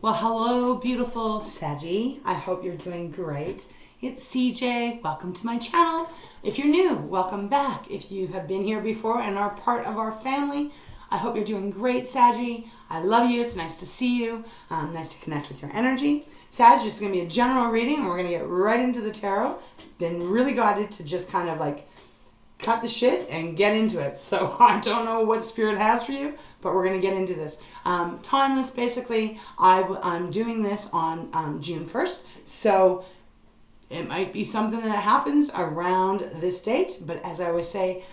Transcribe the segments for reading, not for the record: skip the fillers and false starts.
Well, hello, beautiful Saggy. I hope you're doing great. It's CJ. Welcome to my channel. If you're new, welcome back. If you have been here before and are part of our family, I hope you're doing great, Saggy. I love you. It's nice to see you. Nice to connect with your energy. Sag, this is going to be a general reading, and we're going to get right into the tarot. Been really guided to just kind of like cut the shit and get into it. So I don't know what Spirit has for you, but we're going to get into this. Timeless, basically. I'm doing this on June 1st. So it might be something that happens around this date. But as I always say,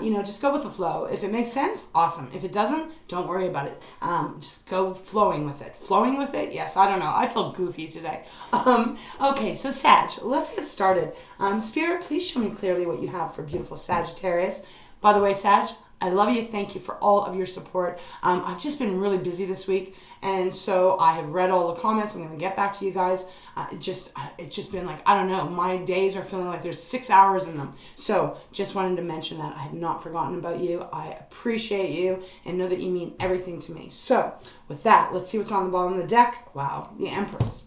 just go with the flow. If it makes sense, awesome. If it doesn't, don't worry about it. Just go flowing with it. Flowing with it? Yes, I don't know. I feel goofy today. Okay, so Sag, let's get started. Spirit, please show me clearly what you have for beautiful Sagittarius. By the way, Sag, I love you. Thank you for all of your support. I've just been really busy this week, and so I have read all the comments. I'm going to get back to you guys. It's just been like, I don't know, my days are feeling like there's 6 hours in them. So just wanted to mention that I have not forgotten about you. I appreciate you and know that you mean everything to me. So with that, let's see what's on the bottom of the deck. Wow, the Empress.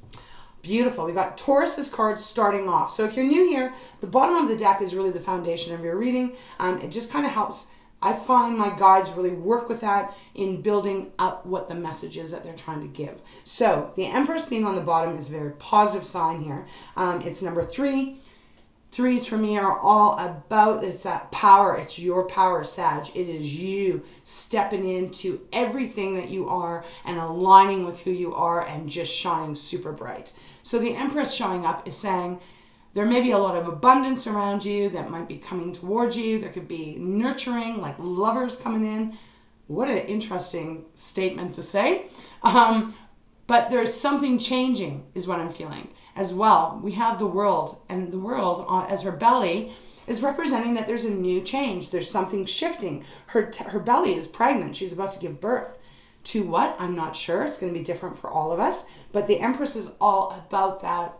Beautiful. We got Taurus's cards starting off. So if you're new here, the bottom of the deck is really the foundation of your reading. It just kind of helps. I find my guides really work with that in building up what the message is that they're trying to give. So the Empress being on the bottom is a very positive sign here. It's number 3. Threes for me are all about, it's that power. It's your power, Sag. It is you stepping into everything that you are and aligning with who you are and just shining super bright. So the Empress showing up is saying, there may be a lot of abundance around you that might be coming towards you. There could be nurturing, like lovers coming in. What an interesting statement to say. But there's something changing is what I'm feeling as well. We have the world, and the world as her belly is representing that there's a new change. There's something shifting. Her belly is pregnant. She's about to give birth. To what? I'm not sure. It's going to be different for all of us. But the Empress is all about that.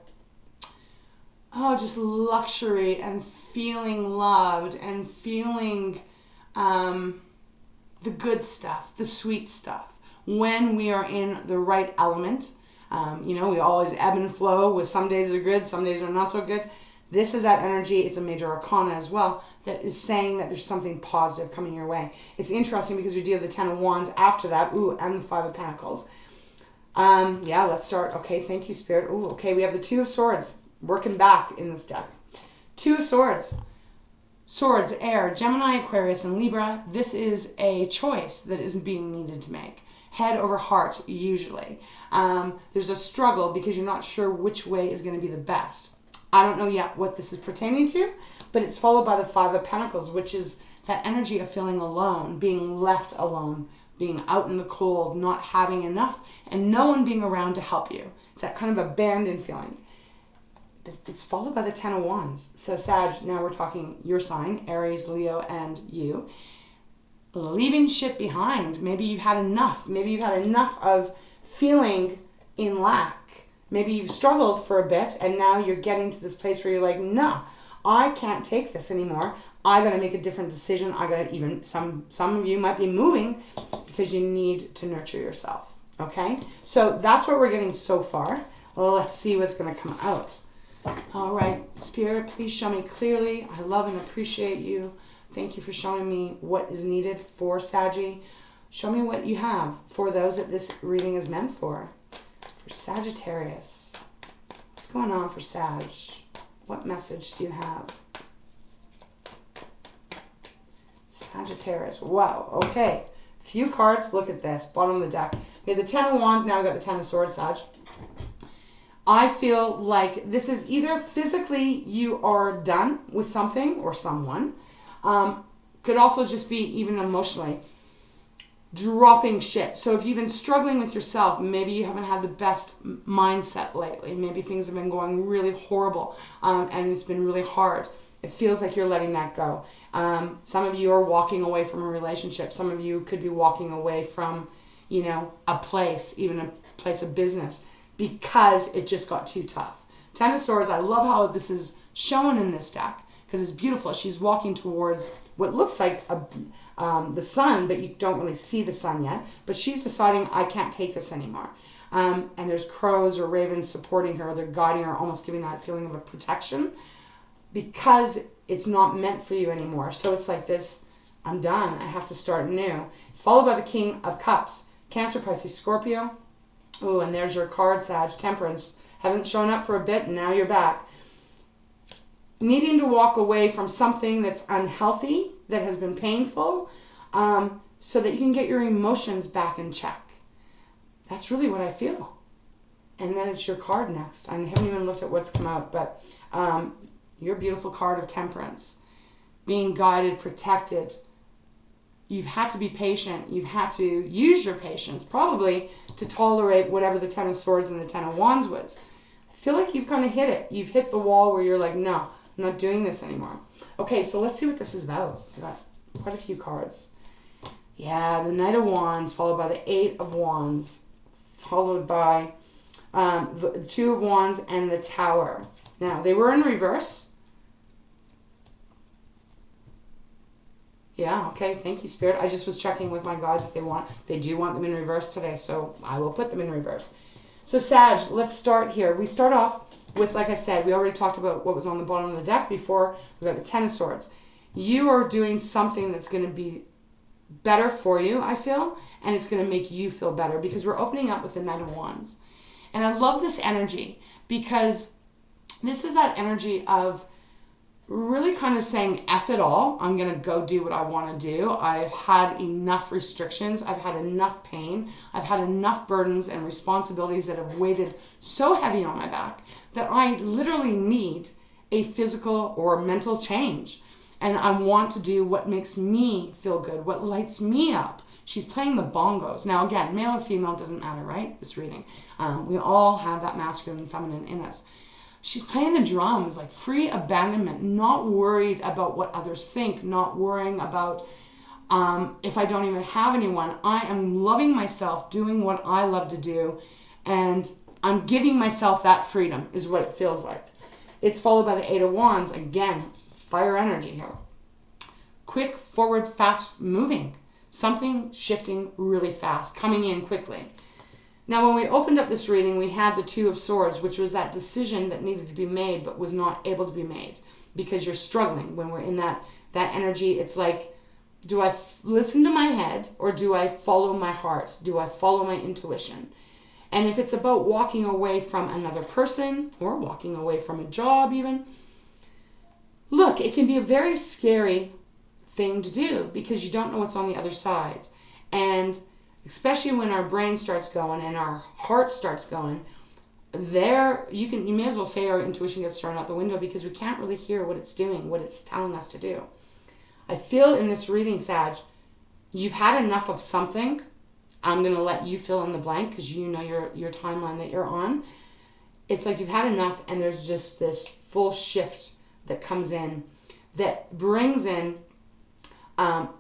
Oh, just luxury and feeling loved and feeling the good stuff, the sweet stuff. When we are in the right element, we always ebb and flow with some days are good, some days are not so good. This is that energy. It's a major arcana as well that is saying that there's something positive coming your way. It's interesting because we do have the 10 of Wands after that, and the 5 of Pentacles. Let's start. Okay, thank you, Spirit. Okay, we have the 2 of Swords. Working back in this deck. 2 of Swords. Swords, air, Gemini, Aquarius, and Libra. This is a choice that is being needed to make. Head over heart, usually. There's a struggle because you're not sure which way is going to be the best. I don't know yet what this is pertaining to, but it's followed by the 5 of Pentacles, which is that energy of feeling alone, being left alone, being out in the cold, not having enough, and no one being around to help you. It's that kind of abandoned feeling. It's followed by the 10 of Wands. So Sag, now we're talking your sign, Aries, Leo, and you. Leaving shit behind. Maybe you've had enough. Maybe you've had enough of feeling in lack. Maybe you've struggled for a bit and now you're getting to this place where you're like, no, I can't take this anymore. I gotta make a different decision. I gotta even, some of you might be moving because you need to nurture yourself. Okay? So that's what we're getting so far. Well, let's see what's gonna come out. All right, Spirit, please show me clearly. I love and appreciate you. Thank you for showing me what is needed for Saggy. Show me what you have for those that this reading is meant for. For Sagittarius. What's going on for Sag? What message do you have? Sagittarius. Wow, okay. Few cards. Look at this. Bottom of the deck. We have the 10 of Wands. Now we've got the 10 of Swords, Sag. I feel like this is either physically you are done with something or someone. Could also just be even emotionally dropping shit. So if you've been struggling with yourself, maybe you haven't had the best mindset lately. Maybe things have been going really horrible and it's been really hard. It feels like you're letting that go. Some of you are walking away from a relationship. Some of you could be walking away from, a place, even a place of business, because it just got too tough. 10 of Swords, I love how this is shown in this deck because it's beautiful. She's walking towards what looks like the sun, but you don't really see the sun yet. But she's deciding, I can't take this anymore. And there's crows or ravens supporting her. They're guiding her, almost giving that feeling of a protection because it's not meant for you anymore. So it's like this, I'm done. I have to start new. It's followed by the King of Cups. Cancer, Pisces, Scorpio. Oh, and there's your card, Sag. Temperance. Haven't shown up for a bit, and now you're back. Needing to walk away from something that's unhealthy, that has been painful, so that you can get your emotions back in check. That's really what I feel. And then it's your card next. I haven't even looked at what's come out, but your beautiful card of Temperance. Being guided, protected. You've had to be patient. You've had to use your patience, probably, to tolerate whatever the Ten of Swords and the Ten of Wands was. I feel like you've kind of hit it. You've hit the wall where you're like, no, I'm not doing this anymore. Okay, so let's see what this is about. I got quite a few cards. Yeah, the Knight of Wands, followed by the Eight of Wands, followed by the Two of Wands and the Tower. Now, they were in reverse. Yeah, okay, thank you, Spirit. I just was checking with my guides if they do want them in reverse today, so I will put them in reverse. So, Sag, let's start here. We start off with, like I said, we already talked about what was on the bottom of the deck before. We got the Ten of Swords. You are doing something that's going to be better for you, I feel, and it's going to make you feel better because we're opening up with the Knight of Wands. And I love this energy because this is that energy of really kind of saying, F it all. I'm going to go do what I want to do. I've had enough restrictions. I've had enough pain. I've had enough burdens and responsibilities that have weighted so heavy on my back that I literally need a physical or mental change. And I want to do what makes me feel good, what lights me up. She's playing the bongos. Now, again, male or female doesn't matter, right? This reading. We all have that masculine and feminine in us. She's playing the drums, like free abandonment, not worried about what others think, not worrying about if I don't even have anyone. I am loving myself, doing what I love to do, and I'm giving myself that freedom is what it feels like. It's followed by the Eight of Wands. Again, fire energy here. Quick, forward, fast moving. Something shifting really fast, coming in quickly. Now, when we opened up this reading, we had the Two of Swords, which was that decision that needed to be made but was not able to be made because you're struggling. When we're in that energy, it's like, do I listen to my head or do I follow my heart? Do I follow my intuition? And if it's about walking away from another person or walking away from a job even, look, it can be a very scary thing to do because you don't know what's on the other side. And especially when our brain starts going and our heart starts going, you may as well say our intuition gets thrown out the window because we can't really hear what it's doing, what it's telling us to do. I feel in this reading, Sag, you've had enough of something. I'm going to let you fill in the blank because you know your timeline that you're on. It's like you've had enough and there's just this full shift that comes in that brings in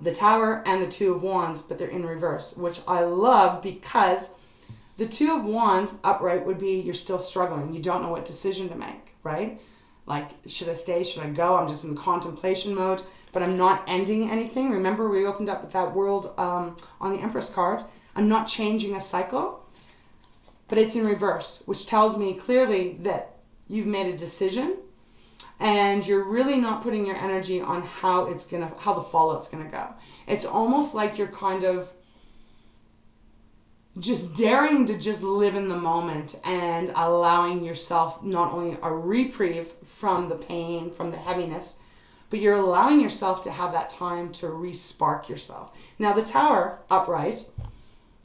the Tower and the Two of Wands, but they're in reverse, which I love because the Two of Wands upright would be you're still struggling. You don't know what decision to make, right? Like, should I stay? Should I go? I'm just in contemplation mode, but I'm not ending anything. Remember, we opened up with that world on the Empress card. I'm not changing a cycle, but it's in reverse, which tells me clearly that you've made a decision and you're really not putting your energy on how the fallout's gonna go. It's almost like you're kind of just daring to just live in the moment and allowing yourself not only a reprieve from the pain, from the heaviness, but you're allowing yourself to have that time to re-spark yourself. Now the Tower upright,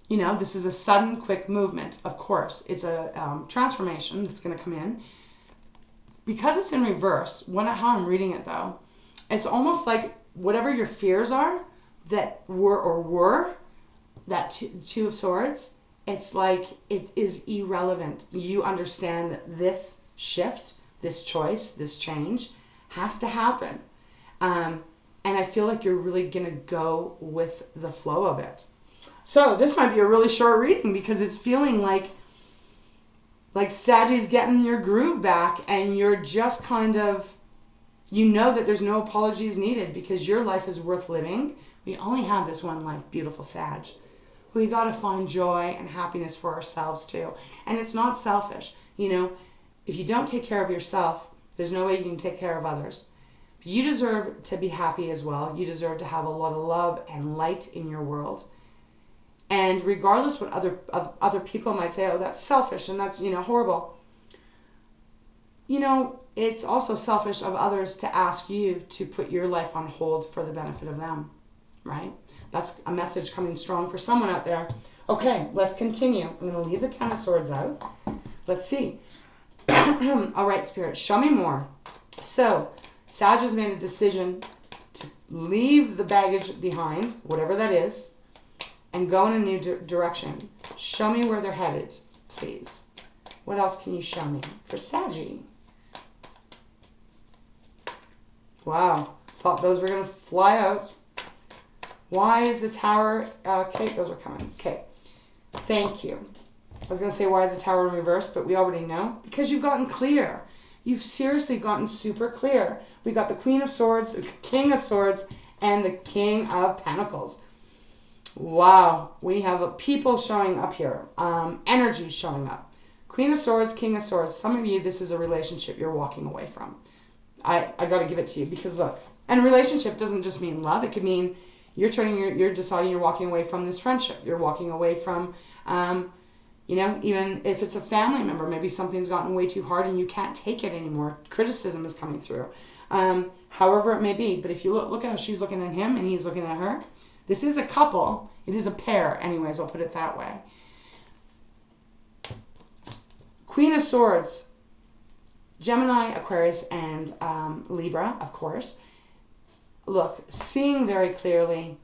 this is a sudden, quick movement. Of course, it's a transformation that's going to come in. Because it's in reverse, how I'm reading it though, it's almost like whatever your fears are that were that Two of Swords, it's like it is irrelevant. You understand that this shift, this choice, this change has to happen. And I feel like you're really going to go with the flow of it. So this might be a really short reading because it's feeling like Sagi's getting your groove back and you're just kind of, that there's no apologies needed because your life is worth living. We only have this one life, beautiful Sag. We got to find joy and happiness for ourselves too. And it's not selfish. You know, if you don't take care of yourself, there's no way you can take care of others. You deserve to be happy as well. You deserve to have a lot of love and light in your world. And regardless what other people might say, oh, that's selfish and that's, horrible. It's also selfish of others to ask you to put your life on hold for the benefit of them, right? That's a message coming strong for someone out there. Okay, let's continue. I'm going to leave the Ten of Swords out. Let's see. All right, Spirit, show me more. So, Sag has made a decision to leave the baggage behind, whatever that is, and go in a new direction. Show me where they're headed, please. What else can you show me for Saggy? Wow, thought those were going to fly out. Why is the Tower... Okay, those are coming. Okay, thank you. I was going to say, why is the Tower in reverse? But we already know. Because you've gotten clear. You've seriously gotten super clear. We got the Queen of Swords, the King of Swords, and the King of Pentacles. Wow. We have people showing up here. Energy showing up. Queen of Swords, King of Swords. Some of you, this is a relationship you're walking away from. I got to give it to you because look, and relationship doesn't just mean love. It could mean you're deciding you're walking away from this friendship. You're walking away from, even if it's a family member, maybe something's gotten way too hard and you can't take it anymore. Criticism is coming through. However it may be. But if you look at how she's looking at him and he's looking at her, this is a couple. It is a pair. Anyways, I'll put it that way. Queen of Swords. Gemini, Aquarius, and Libra, of course. Look, seeing very clearly,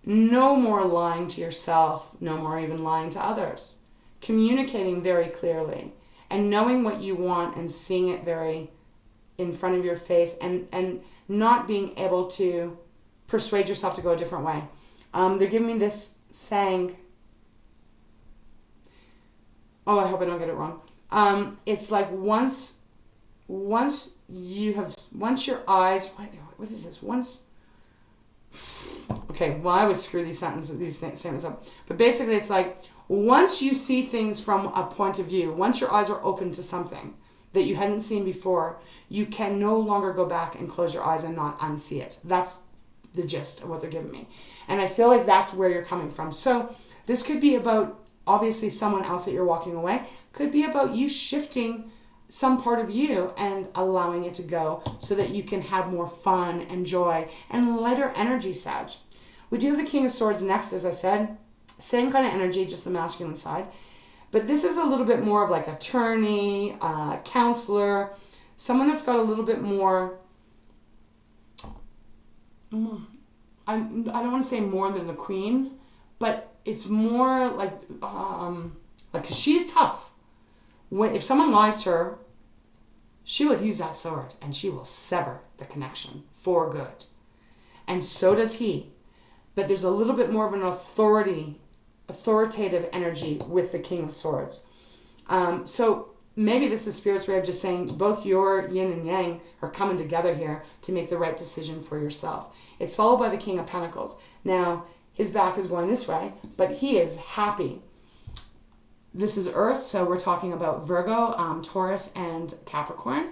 no more lying to yourself, no more even lying to others. Communicating very clearly and knowing what you want and seeing it very in front of your face and not being able to persuade yourself to go a different way. They're giving me this saying, I hope I don't get it wrong. It's like once your eyes, what is this? Okay, well, I always screw these statements up. But basically it's like, once you see things from a point of view, once your eyes are open to something that you hadn't seen before, you can no longer go back and close your eyes and not unsee it. That's the gist of what they're giving me. And I feel like that's where you're coming from. So this could be about, obviously, someone else that you're walking away. Could be about you shifting some part of you and allowing it to go so that you can have more fun and joy and lighter energy, Sag. We do have the King of Swords next, as I said. Same kind of energy, just the masculine side. But this is a little bit more of like an attorney, counselor, someone that's got a little bit more... I don't want to say more than the Queen, but it's more like... cause she's tough. If someone lies to her, she will use that sword and she will sever the connection for good. And so does he. But there's a little bit more of an authoritative energy with the King of Swords. So maybe this is Spirit's way of just saying both your yin and yang are coming together here to make the right decision for yourself. It's followed by the King of Pentacles. Now, his back is going this way, but he is happy. This is Earth, so we're talking about Virgo, Taurus, and Capricorn.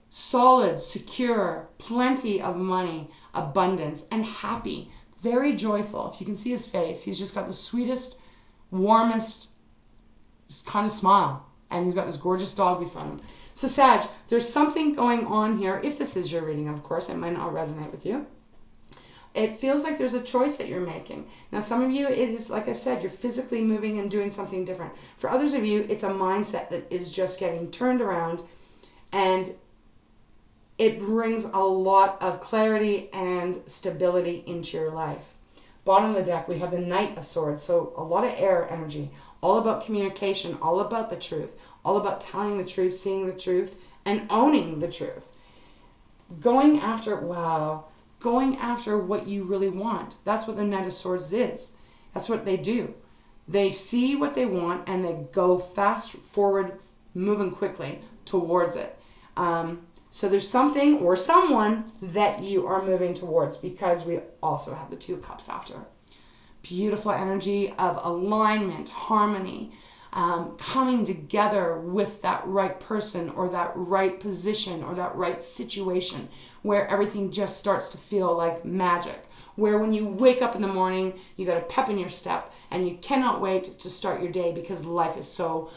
Solid, secure, plenty of money, abundance, and happy. Very joyful. If you can see his face, he's just got the sweetest, warmest kind of smile. And he's got this gorgeous dog beside him. So Sag, there's something going on here. If this is your reading, of course, it might not resonate with you. It feels like there's a choice that you're making. Now, some of you, it is, like I said, you're physically moving and doing something different. For others of you, it's a mindset that is just getting turned around, and it brings a lot of clarity and stability into your life. Bottom of the deck, we have the Knight of Swords, so a lot of air energy, all about communication, all about the truth, all about telling the truth, seeing the truth, and owning the truth. Going after what you really want. That's what the Knight of Swords is. That's what they do. They see what they want and they go fast forward, moving quickly towards it. So there's something or someone that you are moving towards, because we also have the 2 cups after. Beautiful energy of alignment, harmony, coming together with that right person or that right position or that right situation where everything just starts to feel like magic. Where when you wake up in the morning, you got a pep in your step and you cannot wait to start your day, because life is so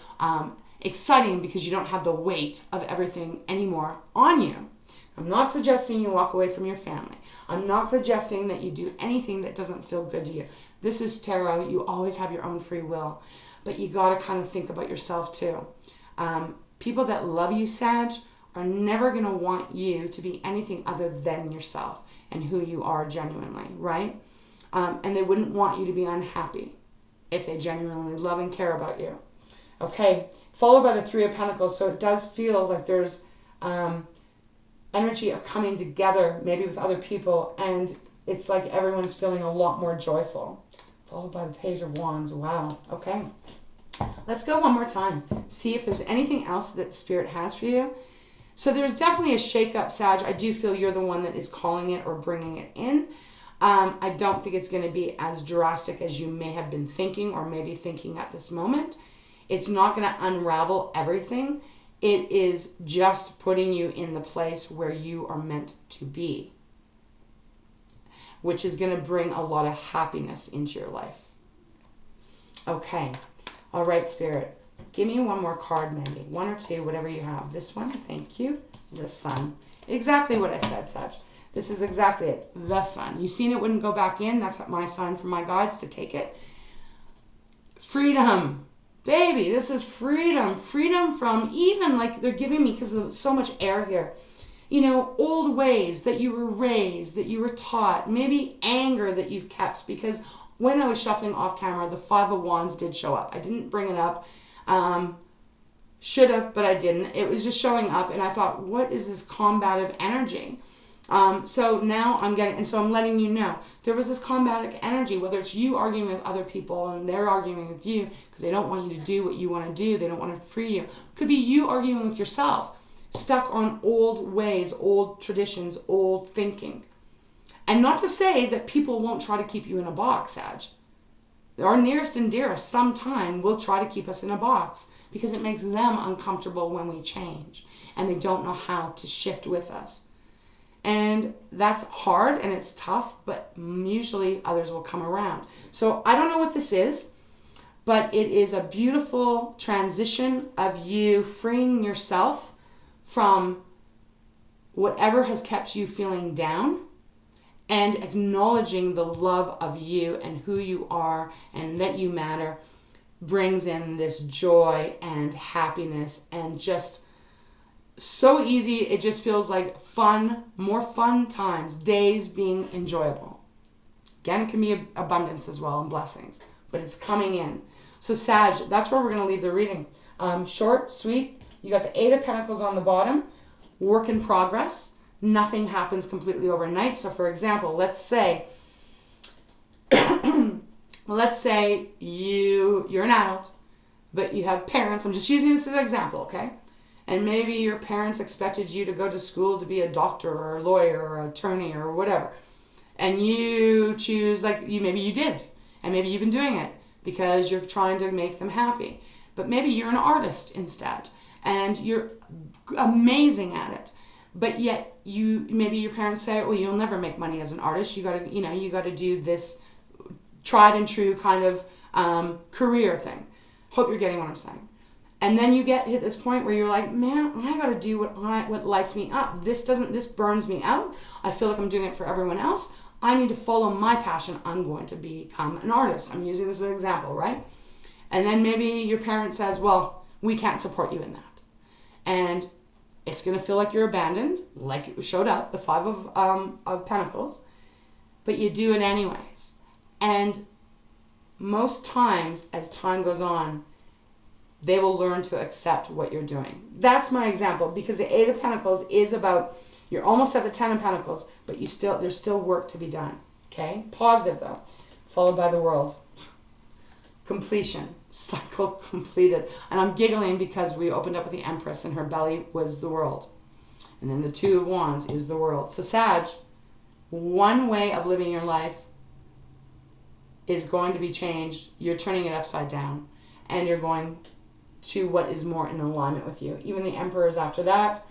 exciting, because you don't have the weight of everything anymore on you. I'm not suggesting you walk away from your family. I'm not suggesting that you do anything that doesn't feel good to you. This is tarot. You always have your own free will, but you got to kind of think about yourself too. People that love you, Sag, are never going to want you to be anything other than yourself and who you are genuinely, right? And they wouldn't want you to be unhappy if they genuinely love and care about you. Okay, followed by the 3 of Pentacles. So it does feel like there's energy of coming together, maybe with other people, and it's like everyone's feeling a lot more joyful. Followed by the Page of Wands. Wow, okay. Let's go one more time. See if there's anything else that Spirit has for you. So there's definitely a shake-up, Sag. I do feel you're the one that is calling it or bringing it in. I don't think it's going to be as drastic as you may have been thinking or maybe thinking at this moment. It's not going to unravel everything. It is just putting you in the place where you are meant to be, which is going to bring a lot of happiness into your life. Okay. All right, Spirit. Give me one more card, Mandy. 1 or 2, whatever you have. This one, thank you. The Sun. Exactly what I said, Sag. This is exactly it. The Sun. You seen it wouldn't go back in. That's my sign from my guides to take it. Freedom. Baby, this is freedom. Freedom from even, like they're giving me, because there's so much air here, you know, old ways that you were raised, that you were taught, maybe anger that you've kept, because when I was shuffling off camera, the 5 of Wands did show up. I didn't bring it up. Should have, but I didn't. It was just showing up, and I thought, what is this combative energy? So now I'm getting, and so I'm letting you know, there was this combative energy, whether it's you arguing with other people and they're arguing with you because they don't want you to do what you want to do. They don't want to free you. It could be you arguing with yourself, stuck on old ways, old traditions, old thinking. And not to say that people won't try to keep you in a box, Sag. Our nearest and dearest sometime will try to keep us in a box because it makes them uncomfortable when we change and they don't know how to shift with us. And that's hard and it's tough, but usually others will come around. So I don't know what this is, but it is a beautiful transition of you freeing yourself from whatever has kept you feeling down and acknowledging the love of you and who you are and that you matter brings in this joy and happiness and just so easy. It just feels like fun, more fun times, days being enjoyable. Again, it can be abundance as well and blessings, but it's coming in. So Sag, that's where we're going to leave the reading. Short, sweet. You got the 8 of Pentacles on the bottom. Work in progress. Nothing happens completely overnight. So for example, let's say you're an adult, but you have parents. I'm just using this as an example, okay? And maybe your parents expected you to go to school to be a doctor or a lawyer or an attorney or whatever. And you choose, maybe you did. And maybe you've been doing it because you're trying to make them happy. But maybe you're an artist instead. And you're amazing at it. But yet maybe your parents say, well, you'll never make money as an artist. You gotta do this tried and true kind of career thing. Hope you're getting what I'm saying. And then you hit this point where you're like, man, I got to do what lights me up. This burns me out. I feel like I'm doing it for everyone else. I need to follow my passion. I'm going to become an artist. I'm using this as an example, right? And then maybe your parent says, well, we can't support you in that. And it's going to feel like you're abandoned, like it showed up, the 5 of Pentacles, but you do it anyways. And most times, as time goes on, they will learn to accept what you're doing. That's my example, because the 8 of Pentacles is about, you're almost at the 10 of Pentacles, but there's still work to be done. Okay? Positive though. Followed by the World. Completion. Cycle completed. And I'm giggling because we opened up with the Empress and her belly was the World. And then the Two of Wands is the World. So Sag, one way of living your life is going to be changed. You're turning it upside down. And you're going to what is more in alignment with you. Even the Emperor is after that.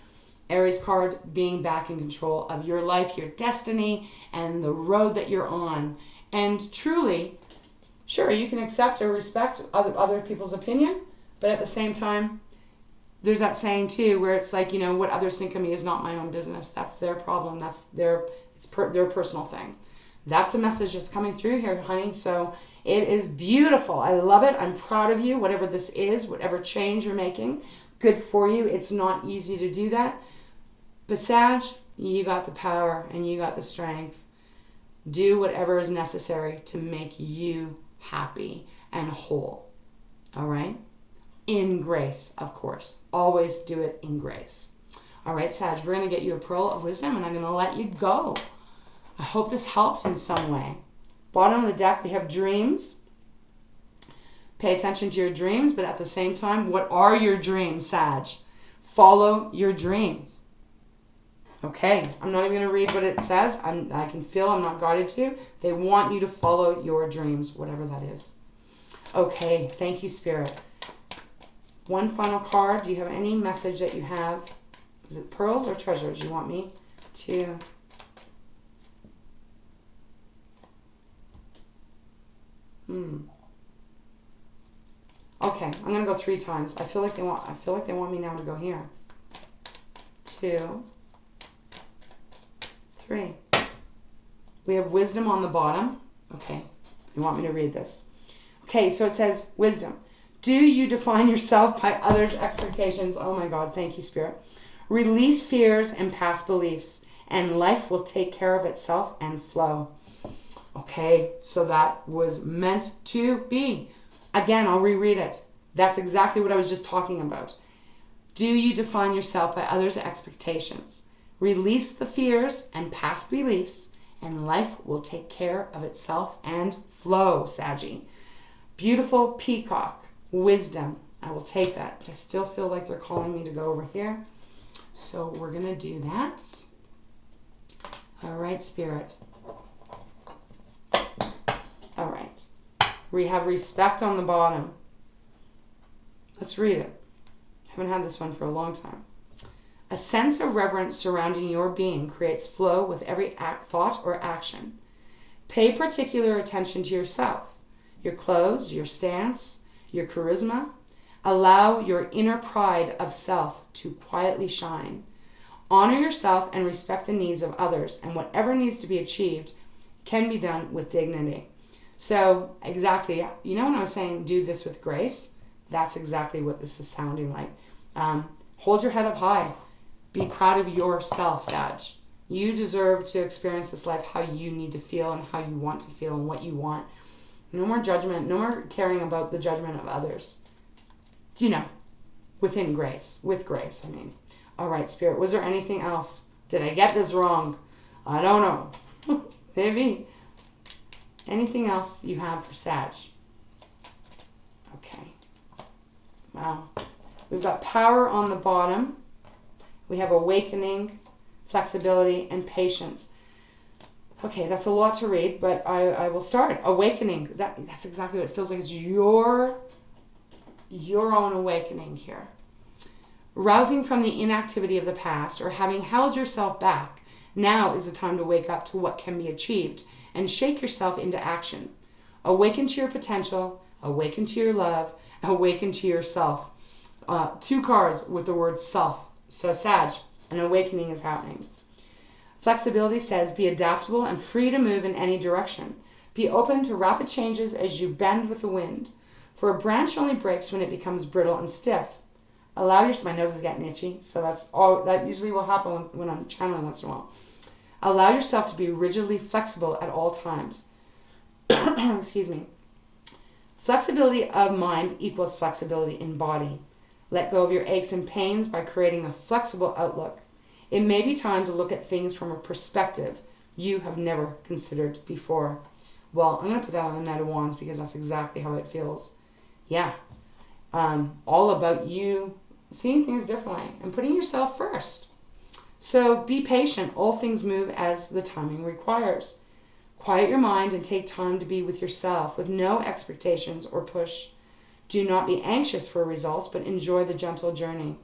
Aries card, being back in control of your life, your destiny, and the road that you're on. And truly, sure, you can accept or respect other people's opinion, but at the same time, there's that saying too, where it's like, what others think of me is not my own business. That's their problem. That's their personal thing. That's the message that's coming through here, honey. So it is beautiful. I love it. I'm proud of you. Whatever this is, whatever change you're making, good for you. It's not easy to do that. But Sag, you got the power and you got the strength. Do whatever is necessary to make you happy and whole. All right? In grace, of course. Always do it in grace. All right, Sag, we're going to get you a pearl of wisdom and I'm going to let you go. I hope this helped in some way. Bottom of the deck, we have dreams. Pay attention to your dreams, but at the same time, what are your dreams, Sag? Follow your dreams. Okay, I'm not even going to read what it says. I can feel I'm not guided to. They want you to follow your dreams, whatever that is. Okay, thank you, Spirit. One final card. Do you have any message that you have? Is it pearls or treasures you want me to... Okay, I'm going to go 3 times. I feel like they want me now to go here. 2, 3. We have wisdom on the bottom. Okay, you want me to read this. Okay, so it says, wisdom. Do you define yourself by others' expectations? Oh my God, thank you, Spirit. Release fears and past beliefs, and life will take care of itself and flow. Okay, so that was meant to be. Again, I'll reread it. That's exactly what I was just talking about. Do you define yourself by others' expectations? Release the fears and past beliefs, and life will take care of itself and flow, Saggy. Beautiful peacock, wisdom. I will take that, but I still feel like they're calling me to go over here. So we're going to do that. All right, Spirit. All right. We have respect on the bottom. Let's read it. Haven't had this one for a long time. A sense of reverence surrounding your being creates flow with every thought or action. Pay particular attention to yourself, your clothes, your stance, your charisma. Allow your inner pride of self to quietly shine. Honor yourself and respect the needs of others, and whatever needs to be achieved can be done with dignity. So exactly, when I was saying do this with grace, that's exactly what this is sounding like. Hold your head up high. Be proud of yourself, Sag. You deserve to experience this life how you need to feel and how you want to feel and what you want. No more judgment, no more caring about the judgment of others. Within grace, with grace, I mean. All right, Spirit, was there anything else? Did I get this wrong? I don't know. Maybe. Anything else you have for Sag? Okay. Wow. We've got power on the bottom. We have awakening, flexibility, and patience. Okay, that's a lot to read, but I will start. Awakening. That's exactly what it feels like. It's your own awakening here. Rousing from the inactivity of the past or having held yourself back, now is the time to wake up to what can be achieved and shake yourself into action. Awaken to your potential, awaken to your love, awaken to yourself. 2 cards with the word self. So Sag, an awakening is happening. Flexibility says be adaptable and free to move in any direction. Be open to rapid changes as you bend with the wind. For a branch only breaks when it becomes brittle and stiff. My nose is getting itchy, so that usually will happen when I'm channeling once in a while. Allow yourself to be rigidly flexible at all times. Excuse me. Flexibility of mind equals flexibility in body. Let go of your aches and pains by creating a flexible outlook. It may be time to look at things from a perspective you have never considered before. Well, I'm going to put that on the Knight of Wands because that's exactly how it feels. Yeah. All about you seeing things differently and putting yourself first. So be patient. All things move as the timing requires. Quiet your mind and take time to be with yourself with no expectations or push. Do not be anxious for results, but enjoy the gentle journey.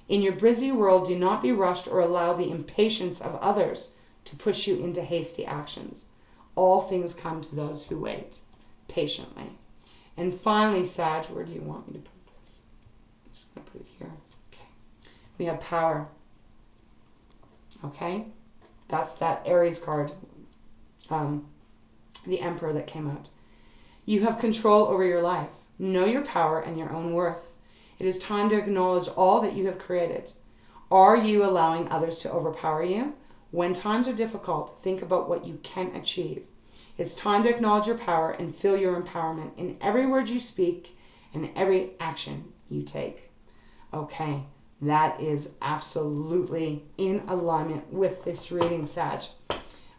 In your busy world, do not be rushed or allow the impatience of others to push you into hasty actions. All things come to those who wait patiently. And finally, Sag, where do you want me to put this? I'm just going to put it here. Okay. We have power. Okay? That's that Aries card. The Emperor that came out. You have control over your life. Know your power and your own worth. It is time to acknowledge all that you have created. Are you allowing others to overpower you? When times are difficult, think about what you can achieve. It's time to acknowledge your power and feel your empowerment in every word you speak and every action you take. Okay, that is absolutely in alignment with this reading, Sag.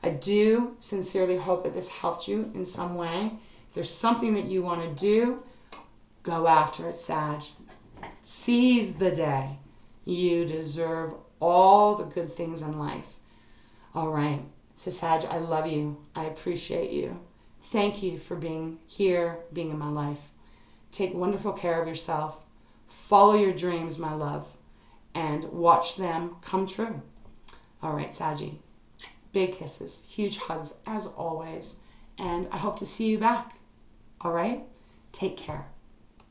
I do sincerely hope that this helped you in some way. If there's something that you want to do, go after it, Sag. Seize the day. You deserve all the good things in life. All right. So, Sag, I love you. I appreciate you. Thank you for being here, being in my life. Take wonderful care of yourself. Follow your dreams, my love, and watch them come true. All right, Saggy. Big kisses, huge hugs as always, and I hope to see you back. All right? Take care.